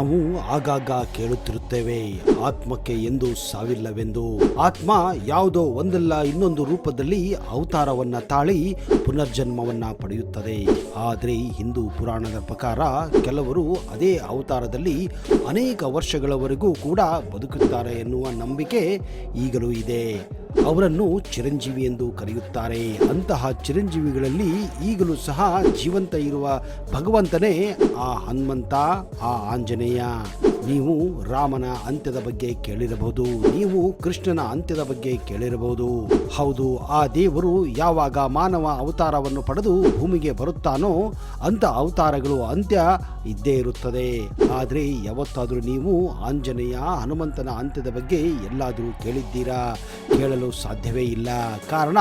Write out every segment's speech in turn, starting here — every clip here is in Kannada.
ನಾವು ಆಗಾಗ ಕೇಳುತ್ತಿರುತ್ತೇವೆ, ಆತ್ಮಕ್ಕೆ ಎಂದು ಸಾವಿಲ್ಲವೆಂದು. ಆತ್ಮ ಯಾವುದೋ ಒಂದಲ್ಲ ಇನ್ನೊಂದು ರೂಪದಲ್ಲಿ ಅವತಾರವನ್ನ ತಾಳಿ ಪುನರ್ಜನ್ಮವನ್ನ ಪಡೆಯುತ್ತದೆ. ಆದರೆ ಹಿಂದೂ ಪುರಾಣದ ಪ್ರಕಾರ ಕೆಲವರು ಅದೇ ಅವತಾರದಲ್ಲಿ ಅನೇಕ ವರ್ಷಗಳವರೆಗೂ ಕೂಡ ಬದುಕುತ್ತಾರೆ ಎನ್ನುವ ನಂಬಿಕೆ ಈಗಲೂ ಇದೆ. ಅವರನ್ನು ಚಿರಂಜೀವಿ ಎಂದು ಕರೆಯುತ್ತಾರೆ. ಅಂತಹ ಚಿರಂಜೀವಿಗಳಲ್ಲಿ ಈಗಲೂ ಸಹ ಜೀವಂತ ಇರುವ ಭಗವಂತನೇ ಆ ಹನುಮಂತ, ಆ ಆಂಜನೇಯ. ನೀವು ರಾಮನ ಅಂತ್ಯದ ಬಗ್ಗೆ ಕೇಳಿರಬಹುದು, ನೀವು ಕೃಷ್ಣನ ಅಂತ್ಯದ ಬಗ್ಗೆ ಕೇಳಿರಬಹುದು. ಹೌದು, ಆ ದೇವರು ಯಾವಾಗ ಮಾನವ ಅವತಾರವನ್ನು ಪಡೆದು ಭೂಮಿಗೆ ಬರುತ್ತಾನೋ ಅಂತ ಅವತಾರಗಳು ಅಂತ್ಯ ಇದ್ದೇ ಇರುತ್ತದೆ. ಆದರೆ ಯಾವತ್ತಾದರೂ ನೀವು ಆಂಜನೇಯ, ಹನುಮಂತನ ಅಂತ್ಯದ ಬಗ್ಗೆ ಎಲ್ಲಾದರೂ ಕೇಳಿದ್ದೀರಾ? ಕೇಳಲು ಸಾಧ್ಯವೇ ಇಲ್ಲ. ಕಾರಣ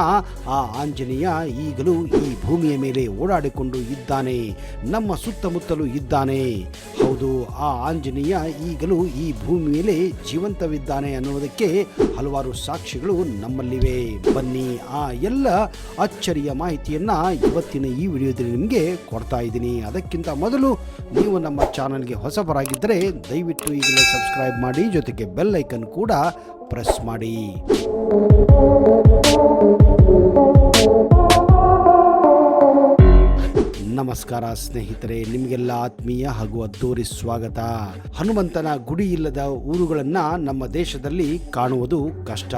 ಆ ಆಂಜನೇಯ ಈಗಲೂ ಈ ಭೂಮಿಯ ಮೇಲೆ ಓಡಾಡಿಕೊಂಡು ಇದ್ದಾನೆ, ನಮ್ಮ ಸುತ್ತಮುತ್ತಲೂ ಇದ್ದಾನೆ. ಹೌದು, ಆ ಆಂಜನೇಯ ಈಗಲೂ ಈ ಭೂಮಿ ಮೇಲೆ ಜೀವಂತವಿದ್ದಾನೆ ಅನ್ನುವುದಕ್ಕೆ ಹಲವಾರು ಸಾಕ್ಷಿಗಳು ನಮ್ಮಲ್ಲಿವೆ. ಬನ್ನಿ, ಆ ಎಲ್ಲ ಅಚ್ಚರಿಯ ಮಾಹಿತಿಯನ್ನ ಇವತ್ತಿನ ಈ ವಿಡಿಯೋದಲ್ಲಿ ನಿಮಗೆ ಕೊಡ್ತಾ ಇದ್ದೀನಿ. ಅದಕ್ಕಿಂತ ಮೊದಲು ನೀವು ನಮ್ಮ ಚಾನಲ್ಗೆ ಹೊಸಬರಾಗಿದ್ದರೆ ದಯವಿಟ್ಟು ಈಗಲೇ ಸಬ್ಸ್ಕ್ರೈಬ್ ಮಾಡಿ, ಜೊತೆಗೆ ಬೆಲ್ ಐಕನ್ ಕೂಡ ಪ್ರೆಸ್ ಮಾಡಿ. ನಮಸ್ಕಾರ ಸ್ನೇಹಿತರೆ, ನಿಮಗೆಲ್ಲ ಆತ್ಮೀಯ ಹಾಗೂ ಅದ್ದೂರಿ ಸ್ವಾಗತ. ಹನುಮಂತನ ಗುಡಿ ಇಲ್ಲದ ಊರುಗಳನ್ನ ನಮ್ಮ ದೇಶದಲ್ಲಿ ಕಾಣುವುದು ಕಷ್ಟ.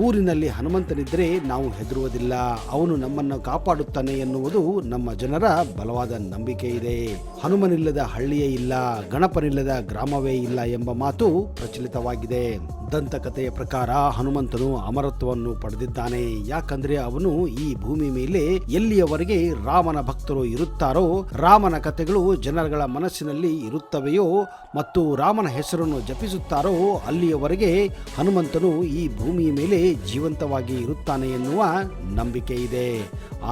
ಊರಿನಲ್ಲಿ ಹನುಮಂತನಿದ್ರೆ ನಾವು ಹೆದರುವುದಿಲ್ಲ, ಅವನು ನಮ್ಮನ್ನು ಕಾಪಾಡುತ್ತಾನೆ ಎನ್ನುವುದು ನಮ್ಮ ಜನರ ಬಲವಾದ ನಂಬಿಕೆ ಇದೆ. ಹನುಮನಿಲ್ಲದ ಹಳ್ಳಿಯೇ ಇಲ್ಲ, ಗಣಪನಿಲ್ಲದ ಗ್ರಾಮವೇ ಇಲ್ಲ ಎಂಬ ಮಾತು ಪ್ರಚಲಿತವಾಗಿದೆ. ದಂತಕಥೆಯ ಪ್ರಕಾರ ಹನುಮಂತನು ಅಮರತ್ವವನ್ನು ಪಡೆದಿದ್ದಾನೆ. ಯಾಕಂದ್ರೆ ಅವನು ಈ ಭೂಮಿ ಮೇಲೆ ಎಲ್ಲಿಯವರೆಗೆ ರಾಮನ ಭಕ್ತರು ಇರುತ್ತಾರೋ, ರಾಮನ ಕಥೆಗಳು ಜನಗಳ ಮನಸ್ಸಿನಲ್ಲಿ ಇರುತ್ತವೆಯೋ ಮತ್ತು ರಾಮನ ಹೆಸರನ್ನು ಜಪಿಸುತ್ತಾರೋ ಅಲ್ಲಿಯವರೆಗೆ ಹನುಮಂತನು ಈ ಭೂಮಿಯ ಮೇಲೆ ಜೀವಂತವಾಗಿ ಇರುತ್ತಾನೆ ಎನ್ನುವ ನಂಬಿಕೆ ಇದೆ.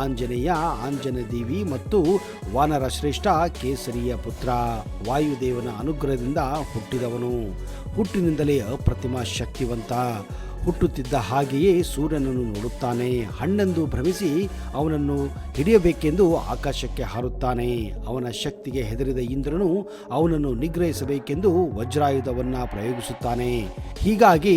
ಆಂಜನೇಯ ಆಂಜನದೇವಿ ಮತ್ತು ವಾನರ ಶ್ರೇಷ್ಠ ಕೇಸರಿಯ ಪುತ್ರ. ವಾಯುದೇವನ ಅನುಗ್ರಹದಿಂದ ಹುಟ್ಟಿದವನು. ಹುಟ್ಟಿನಿಂದಲೇ ಅಪ್ರತಿಮ ಶಕ್ತಿವಂತ. ಹುಟ್ಟುತ್ತಿದ್ದ ಹಾಗೆಯೇ ಸೂರ್ಯನನ್ನು ನೋಡುತ್ತಾನೆ. ಹಣ್ಣೆಂದು ಭ್ರಮಿಸಿ ಅವನನ್ನು ಹಿಡಿಯಬೇಕೆಂದು ಆಕಾಶಕ್ಕೆ ಹಾರುತ್ತಾನೆ. ಅವನ ಶಕ್ತಿಗೆ ಹೆದರಿದ ಇಂದ್ರನು ಅವನನ್ನು ನಿಗ್ರಹಿಸಬೇಕೆಂದು ವಜ್ರಾಯುಧವನ್ನ ಪ್ರಯೋಗಿಸುತ್ತಾನೆ. ಹೀಗಾಗಿ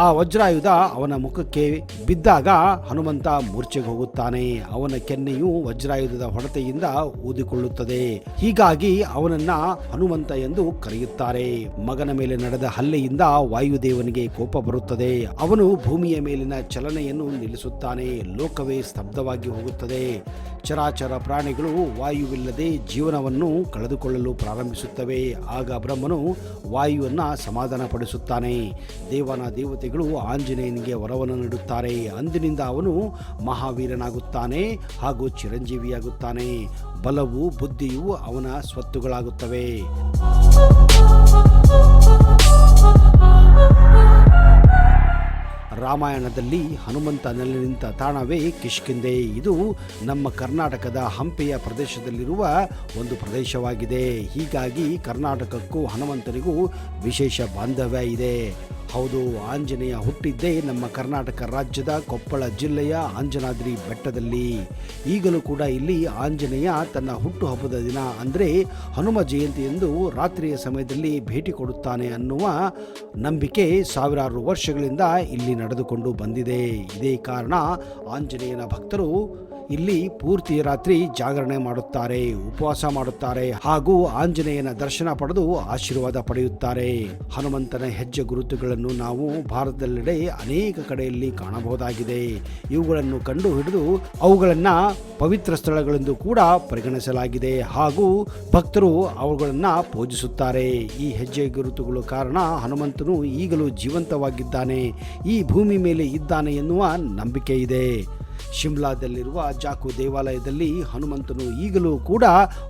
ಆ ವಜ್ರಾಯುಧ ಅವನ ಮುಖಕ್ಕೆ ಬಿದ್ದಾಗ ಹನುಮಂತ ಮೂರ್ಛೆಗೆ ಹೋಗುತ್ತಾನೆ. ಅವನ ಕೆನ್ನೆಯು ವಜ್ರಾಯುಧದ ಹೊಡೆತೆಯಿಂದ ಊದಿಕೊಳ್ಳುತ್ತದೆ. ಹೀಗಾಗಿ ಅವನನ್ನ ಹನುಮಂತ ಎಂದು ಕರೆಯುತ್ತಾರೆ. ಮಗನ ಮೇಲೆ ನಡೆದ ಹಲ್ಲೆಯಿಂದ ವಾಯುದೇವನಿಗೆ ಕೋಪ ಬರುತ್ತದೆ. ಅವನು ಭೂಮಿಯ ಮೇಲಿನ ಚಲನೆಯನ್ನು ನಿಲ್ಲಿಸುತ್ತಾನೆ. ಲೋಕವೇ ಸ್ತಬ್ಧವಾಗಿ ಹೋಗುತ್ತದೆ. ಚರಾಚರ ಪ್ರಾಣಿಗಳು ವಾಯುವಿಲ್ಲದೆ ಜೀವನವನ್ನು ಕಳೆದುಕೊಳ್ಳಲು ಪ್ರಾರಂಭಿಸುತ್ತವೆ. ಆಗ ಬ್ರಹ್ಮನು ವಾಯುವನ್ನ ಸಮಾಧಾನ ಪಡಿಸುತ್ತಾನೆ. ದೇವನ ದೇವತೆಗಳು ಆಂಜನೇಯನಿಗೆ ವರವನ್ನು ನೀಡುತ್ತಾರೆ. ಅಂದಿನಿಂದ ಅವನು ಮಹಾವೀರನಾಗುತ್ತಾನೆ ಹಾಗೂ ಚಿರಂಜೀವಿಯಾಗುತ್ತಾನೆ. ಬಲವು ಬುದ್ಧಿಯು ಅವನ ಸ್ವತ್ತುಗಳಾಗುತ್ತವೆ. ರಾಮಾಯಣದಲ್ಲಿ ಹನುಮಂತ ನೆಲೆ ನಿಂತ ತಾಣವೇ ಕಿಷ್ಕಿಂಧೆ. ಇದು ನಮ್ಮ ಕರ್ನಾಟಕದ ಹಂಪೆಯ ಪ್ರದೇಶದಲ್ಲಿರುವ ಒಂದು ಪ್ರದೇಶವಾಗಿದೆ. ಹೀಗಾಗಿ ಕರ್ನಾಟಕಕ್ಕೂ ಹನುಮಂತನಿಗೂ ವಿಶೇಷ ಬಾಂಧವ್ಯ ಇದೆ. ಹೌದು, ಆಂಜನೇಯ ಹುಟ್ಟಿದ್ದೇ ನಮ್ಮ ಕರ್ನಾಟಕ ರಾಜ್ಯದ ಕೊಪ್ಪಳ ಜಿಲ್ಲೆಯ ಅಂಜನಾದ್ರಿ ಬೆಟ್ಟದಲ್ಲಿ. ಈಗಲೂ ಕೂಡ ಇಲ್ಲಿ ಆಂಜನೇಯ ತನ್ನ ಹುಟ್ಟುಹಬ್ಬದ ದಿನ ಅಂದರೆ ಹನುಮ ಜಯಂತಿಯಂದು ರಾತ್ರಿಯ ಸಮಯದಲ್ಲಿ ಭೇಟಿ ಕೊಡುತ್ತಾನೆ ಅನ್ನುವ ನಂಬಿಕೆ ಸಾವಿರಾರು ವರ್ಷಗಳಿಂದ ಇಲ್ಲಿ ನಡೆದುಕೊಂಡು ಬಂದಿದೆ. ಇದೇ ಕಾರಣ ಆಂಜನೇಯನ ಭಕ್ತರು ಇಲ್ಲಿ ಪೂರ್ತಿ ರಾತ್ರಿ ಜಾಗರಣೆ ಮಾಡುತ್ತಾರೆ, ಉಪವಾಸ ಮಾಡುತ್ತಾರೆ ಹಾಗೂ ಆಂಜನೇಯನ ದರ್ಶನ ಪಡೆದು ಆಶೀರ್ವಾದ ಪಡೆಯುತ್ತಾರೆ. ಹನುಮಂತನ ಹೆಜ್ಜೆ ಗುರುತುಗಳನ್ನು ನಾವು ಭಾರತದೆಲ್ಲೆಡೆ ಅನೇಕ ಕಡೆಯಲ್ಲಿ ಕಾಣಬಹುದಾಗಿದೆ. ಇವುಗಳನ್ನು ಕಂಡು ಹಿಡಿದು ಅವುಗಳನ್ನ ಪವಿತ್ರ ಸ್ಥಳಗಳೆಂದು ಕೂಡ ಪರಿಗಣಿಸಲಾಗಿದೆ ಹಾಗೂ ಭಕ್ತರು ಅವುಗಳನ್ನ ಪೂಜಿಸುತ್ತಾರೆ. ಈ ಹೆಜ್ಜೆ ಗುರುತುಗಳು ಕಾರಣ ಹನುಮಂತನು ಈಗಲೂ ಜೀವಂತವಾಗಿದ್ದಾನೆ, ಈ ಭೂಮಿ ಮೇಲೆ ಇದ್ದಾನೆ ಎನ್ನುವ ನಂಬಿಕೆ ಇದೆ. ಶಿಮ್ಲಾದಲ್ಲಿರುವ ಜಾಕು ದೇವಾಲಯದಲ್ಲಿ ಹನುಮಂತನು ಈಗಲೂ ಕೂಡ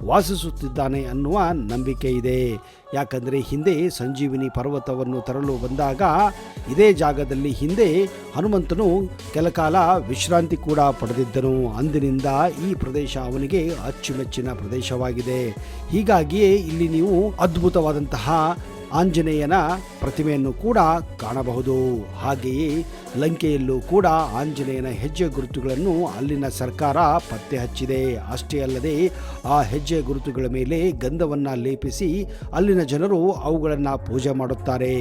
ವಾಸಿಸುತ್ತಿದ್ದಾನೆ ಅನ್ನುವ ನಂಬಿಕೆ ಇದೆ. ಯಾಕಂದರೆ ಹಿಂದೆ ಸಂಜೀವಿನಿ ಪರ್ವತವನ್ನು ತರಲು ಬಂದಾಗ ಇದೇ ಜಾಗದಲ್ಲಿ ಹಿಂದೆ ಹನುಮಂತನು ಕೆಲಕಾಲ ವಿಶ್ರಾಂತಿ ಕೂಡ ಪಡೆದಿದ್ದನು. ಅಂದಿನಿಂದ ಈ ಪ್ರದೇಶ ಅವನಿಗೆ ಅಚ್ಚುಮೆಚ್ಚಿನ ಪ್ರದೇಶವಾಗಿದೆ. ಹೀಗಾಗಿಯೇ ಇಲ್ಲಿ ನೀವು ಅದ್ಭುತವಾದಂತಹ ಆಂಜನೇಯನ ಪ್ರತಿಮೆಯನ್ನು ಕೂಡ ಕಾಣಬಹುದು. ಹಾಗೆಯೇ ಲಂಕೆಯಲ್ಲೂ ಕೂಡ ಆಂಜನೇಯನ ಹೆಜ್ಜೆ ಗುರುತುಗಳನ್ನು ಅಲ್ಲಿನ ಸರ್ಕಾರ ಪತ್ತೆ ಹಚ್ಚಿದೆ. ಅಷ್ಟೇ ಅಲ್ಲದೆ ಆ ಹೆಜ್ಜೆ ಗುರುತುಗಳ ಮೇಲೆ ಗಂಧವನ್ನ ಲೇಪಿಸಿ ಅಲ್ಲಿನ ಜನರು ಅವುಗಳನ್ನು ಪೂಜೆ ಮಾಡುತ್ತಾರೆ.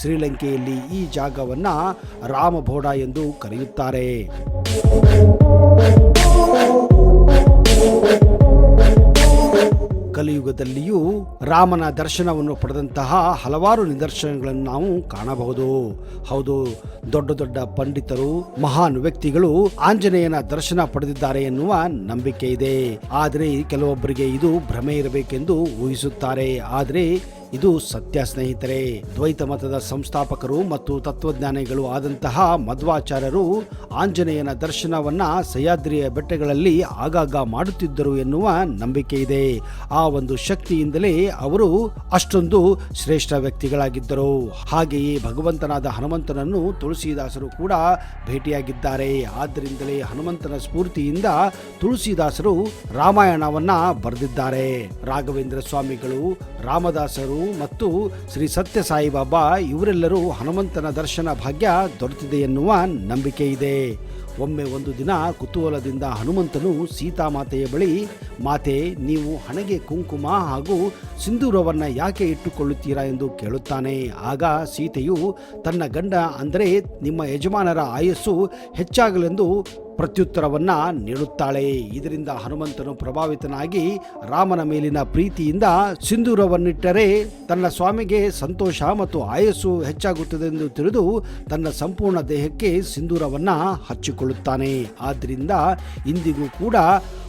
ಶ್ರೀಲಂಕೆಯಲ್ಲಿ ಈ ಜಾಗವನ್ನ ರಾಮಬೋಡ ಎಂದು ಕರೆಯುತ್ತಾರೆ. ಕಲಿಯುಗದಲ್ಲಿಯೂ ರಾಮನ ದರ್ಶನವನ್ನು ಪಡೆದಂತಹ ಹಲವಾರು ನಿದರ್ಶನಗಳನ್ನು ನಾವು ಕಾಣಬಹುದು. ಹೌದು, ದೊಡ್ಡ ದೊಡ್ಡ ಪಂಡಿತರು, ಮಹಾನ್ ವ್ಯಕ್ತಿಗಳು ಆಂಜನೇಯನ ದರ್ಶನ ಪಡೆದಿದ್ದಾರೆ ಎನ್ನುವ ನಂಬಿಕೆ ಇದೆ. ಆದರೆ ಕೆಲವೊಬ್ಬರಿಗೆ ಇದು ಭ್ರಮೆ ಇರಬೇಕೆಂದು ಊಹಿಸುತ್ತಾರೆ. ಆದರೆ ಇದು ಸತ್ಯ ಸ್ನೇಹಿತರೆ. ದ್ವೈತ ಮತದ ಸಂಸ್ಥಾಪಕರು ಮತ್ತು ತತ್ವಜ್ಞಾನಿಗಳು ಆದಂತಹ ಮಧ್ವಾಚಾರ್ಯರು ಆಂಜನೇಯನ ದರ್ಶನವನ್ನ ಸಹ್ಯಾದ್ರಿಯ ಬೆಟ್ಟಗಳಲ್ಲಿ ಆಗಾಗ ಮಾಡುತ್ತಿದ್ದರು ಎನ್ನುವ ನಂಬಿಕೆ ಇದೆ. ಆ ಒಂದು ಶಕ್ತಿಯಿಂದಲೇ ಅವರು ಅಷ್ಟೊಂದು ಶ್ರೇಷ್ಠ ವ್ಯಕ್ತಿಗಳಾಗಿದ್ದರು. ಹಾಗೆಯೇ ಭಗವಂತನಾದ ಹನುಮಂತನನ್ನು ತುಳಸಿದಾಸರು ಕೂಡ ಭೇಟಿಯಾಗಿದ್ದಾರೆ. ಆದ್ದರಿಂದಲೇ ಹನುಮಂತನ ಸ್ಫೂರ್ತಿಯಿಂದ ತುಳಸಿದಾಸರು ರಾಮಾಯಣವನ್ನ ಬರೆದಿದ್ದಾರೆ. ರಾಘವೇಂದ್ರ ಸ್ವಾಮಿಗಳು, ರಾಮದಾಸರು ಮತ್ತು ಶ್ರೀ ಸತ್ಯ ಸಾಯಿಬಾಬಾ ಇವರೆಲ್ಲರೂ ಹನುಮಂತನ ದರ್ಶನ ಭಾಗ್ಯ ದೊರೆತಿದೆ ಎನ್ನುವ ನಂಬಿಕೆ ಇದೆ. ಒಮ್ಮೆ ಒಂದು ದಿನ ಕುತೂಹಲದಿಂದ ಹನುಮಂತನು ಸೀತಾಮಾತೆಯ ಬಳಿ, ಮಾತೆ, ನೀವು ಹಣೆಗೆ ಕುಂಕುಮ ಹಾಗೂ ಸಿಂಧೂರವನ್ನು ಯಾಕೆ ಇಟ್ಟುಕೊಳ್ಳುತ್ತೀರಾ ಎಂದು ಕೇಳುತ್ತಾನೆ. ಆಗ ಸೀತೆಯು ತನ್ನ ಗಂಡ ಅಂದರೆ ನಿಮ್ಮ ಯಜಮಾನರ ಆಯಸ್ಸು ಹೆಚ್ಚಾಗಲೆಂದು ಪ್ರತ್ಯುತ್ತರವನ್ನ ನೀಡುತ್ತಾಳೆ. ಇದರಿಂದ ಹನುಮಂತನು ಪ್ರಭಾವಿತನಾಗಿ ರಾಮನ ಮೇಲಿನ ಪ್ರೀತಿಯಿಂದ ಸಿಂಧೂರವನ್ನಿಟ್ಟರೆ ತನ್ನ ಸ್ವಾಮಿಗೆ ಸಂತೋಷ ಮತ್ತು ಆಯಸ್ಸು ಹೆಚ್ಚಾಗುತ್ತದೆ ಎಂದು ತಿಳಿದು ತನ್ನ ಸಂಪೂರ್ಣ ದೇಹಕ್ಕೆ ಸಿಂಧೂರವನ್ನ ಹಚ್ಚಿಕೊಳ್ಳುತ್ತಾನೆ. ಆದ್ದರಿಂದ ಇಂದಿಗೂ ಕೂಡ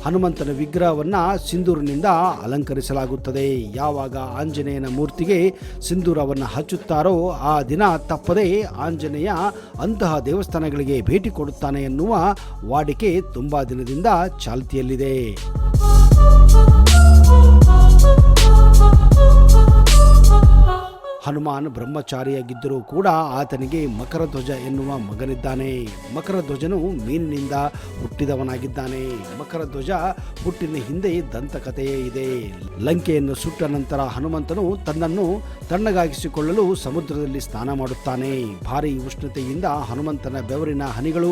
ಹನುಮಂತನ ವಿಗ್ರಹವನ್ನ ಸಿಂಧೂರಿನಿಂದ ಅಲಂಕರಿಸಲಾಗುತ್ತದೆ. ಯಾವಾಗ ಆಂಜನೇಯನ ಮೂರ್ತಿಗೆ ಸಿಂಧೂರವನ್ನು ಹಚ್ಚುತ್ತಾರೋ ಆ ದಿನ ತಪ್ಪದೆ ಆಂಜನೇಯ ಅಂತಹ ದೇವಸ್ಥಾನಗಳಿಗೆ ಭೇಟಿ ಕೊಡುತ್ತಾನೆ ಎನ್ನುವ ವಾಡಿಕೆ ತುಂಬಾ ದಿನದಿಂದ ಚಾಲ್ತಿಯಲ್ಲಿದೆ. ಹನುಮಾನ್ ಬ್ರಹ್ಮಚಾರಿಯಾಗಿದ್ದರೂ ಕೂಡ ಆತನಿಗೆ ಮಕರಧ್ವಜ ಎನ್ನುವ ಮಗನಿದ್ದಾನೆ. ಮಕರಧ್ವಜನು ಮೀನಿನಿಂದ ಹುಟ್ಟಿದವನಾಗಿದ್ದಾನೆ. ಮಕರಧ್ವಜ ಹುಟ್ಟಿನ ಹಿಂದೆ ದಂತಕಥೆಯೇ ಇದೆ. ಲಂಕೆಯನ್ನು ಸುಟ್ಟ ನಂತರ ಹನುಮಂತನು ತನ್ನನ್ನು ತಣ್ಣಗಾಗಿಸಿಕೊಳ್ಳಲು ಸಮುದ್ರದಲ್ಲಿ ಸ್ನಾನ ಮಾಡುತ್ತಾನೆ. ಭಾರೀ ಉಷ್ಣತೆಯಿಂದ ಹನುಮಂತನ ಬೆವರಿನ ಹನಿಗಳು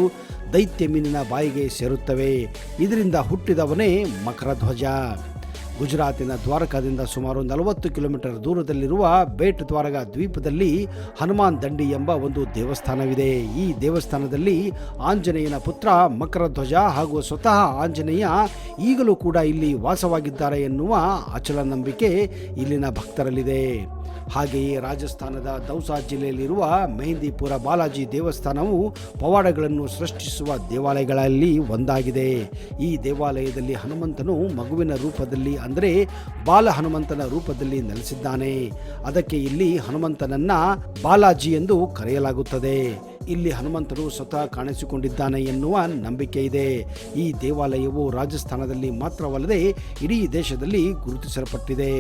ದೈತ್ಯ ಮೀನಿನ ಬಾಯಿಗೆ ಸೇರುತ್ತವೆ. ಇದರಿಂದ ಹುಟ್ಟಿದವನೇ ಮಕರಧ್ವಜ. ಗುಜರಾತಿನ ದ್ವಾರಕಾದಿಂದ ಸುಮಾರು 40 ಕಿಲೋಮೀಟರ್ ದೂರದಲ್ಲಿರುವ ಬೇಟ್ ದ್ವಾರಕ ದ್ವೀಪದಲ್ಲಿ ಹನುಮಾನ್ ದಂಡಿ ಎಂಬ ಒಂದು ದೇವಸ್ಥಾನವಿದೆ. ಈ ದೇವಸ್ಥಾನದಲ್ಲಿ ಆಂಜನೇಯನ ಪುತ್ರ ಮಕರಧ್ವಜ ಹಾಗೂ ಸ್ವತಃ ಆಂಜನೇಯ ಈಗಲೂ ಕೂಡ ಇಲ್ಲಿ ವಾಸವಾಗಿದ್ದಾರೆ ಎನ್ನುವ ಅಚಲ ನಂಬಿಕೆ ಇಲ್ಲಿನ ಭಕ್ತರಲ್ಲಿದೆ. ಹಾಗೆಯೇ ರಾಜಸ್ಥಾನದ ದೌಸಾ ಜಿಲ್ಲೆಯಲ್ಲಿರುವ ಮೆಹಂದಿಪುರ ಬಾಲಾಜಿ ದೇವಸ್ಥಾನವು ಪವಾಡಗಳನ್ನು ಸೃಷ್ಟಿಸುವ ದೇವಾಲಯಗಳಲ್ಲಿ ಒಂದಾಗಿದೆ. ಈ ದೇವಾಲಯದಲ್ಲಿ ಹನುಮಂತನು ಮಗುವಿನ ರೂಪದಲ್ಲಿ ಅಂದರೆ ಬಾಲ ಹನುಮಂತನ ರೂಪದಲ್ಲಿ ನೆಲೆಸಿದ್ದಾನೆ. ಅದಕ್ಕೆ ಇಲ್ಲಿ ಹನುಮಂತನನ್ನ ಬಾಲಾಜಿ ಎಂದು ಕರೆಯಲಾಗುತ್ತದೆ. ಇಲ್ಲಿ ಹನುಮಂತನು ಸ್ವತಃ ಕಾಣಿಸಿಕೊಂಡಿದ್ದಾನೆ ಎನ್ನುವ ನಂಬಿಕೆ ಇದೆ. ಈ ದೇವಾಲಯವು ರಾಜಸ್ಥಾನದಲ್ಲಿ ಮಾತ್ರವಲ್ಲದೆ ಇಡೀ ದೇಶದಲ್ಲಿ ಗುರುತಿಸಲ್ಪಟ್ಟಿದೆ.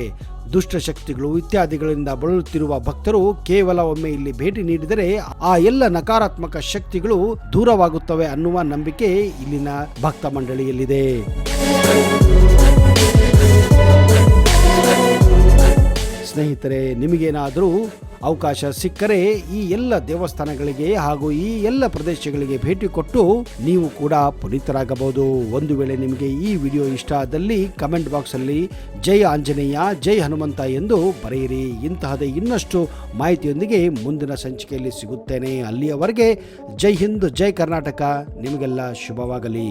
ದುಷ್ಟಶಕ್ತಿಗಳು ಇತ್ಯಾದಿಗಳಿಂದ ಬಳಲುತ್ತಿರುವ ಭಕ್ತರು ಕೇವಲ ಒಮ್ಮೆ ಇಲ್ಲಿ ಭೇಟಿ ನೀಡಿದರೆ ಆ ಎಲ್ಲ ನಕಾರಾತ್ಮಕ ಶಕ್ತಿಗಳು ದೂರವಾಗುತ್ತವೆ ಅನ್ನುವ ನಂಬಿಕೆ ಇಲ್ಲಿನ ಭಕ್ತ ಮಂಡಳಿಯಲ್ಲಿದೆ. ಸ್ನೇಹಿತರೆ, ನಿಮಗೇನಾದರೂ ಅವಕಾಶ ಸಿಕ್ಕರೆ ಈ ಎಲ್ಲ ದೇವಸ್ಥಾನಗಳಿಗೆ ಹಾಗೂ ಈ ಎಲ್ಲ ಪ್ರದೇಶಗಳಿಗೆ ಭೇಟಿ ಕೊಟ್ಟು ನೀವು ಕೂಡ ಪುನೀತರಾಗಬಹುದು. ಒಂದು ವೇಳೆ ನಿಮಗೆ ಈ ವಿಡಿಯೋ ಇಷ್ಟ ಆದಲ್ಲಿ ಕಮೆಂಟ್ ಬಾಕ್ಸ್ ಅಲ್ಲಿ ಜೈ ಆಂಜನೇಯ, ಜೈ ಹನುಮಂತ ಎಂದು ಬರೆಯಿರಿ. ಇಂತಹದೇ ಇನ್ನಷ್ಟು ಮಾಹಿತಿಯೊಂದಿಗೆ ಮುಂದಿನ ಸಂಚಿಕೆಯಲ್ಲಿ ಸಿಗುತ್ತೇನೆ. ಅಲ್ಲಿಯವರೆಗೆ ಜೈ ಹಿಂದ್, ಜೈ ಕರ್ನಾಟಕ. ನಿಮಗೆಲ್ಲ ಶುಭವಾಗಲಿ.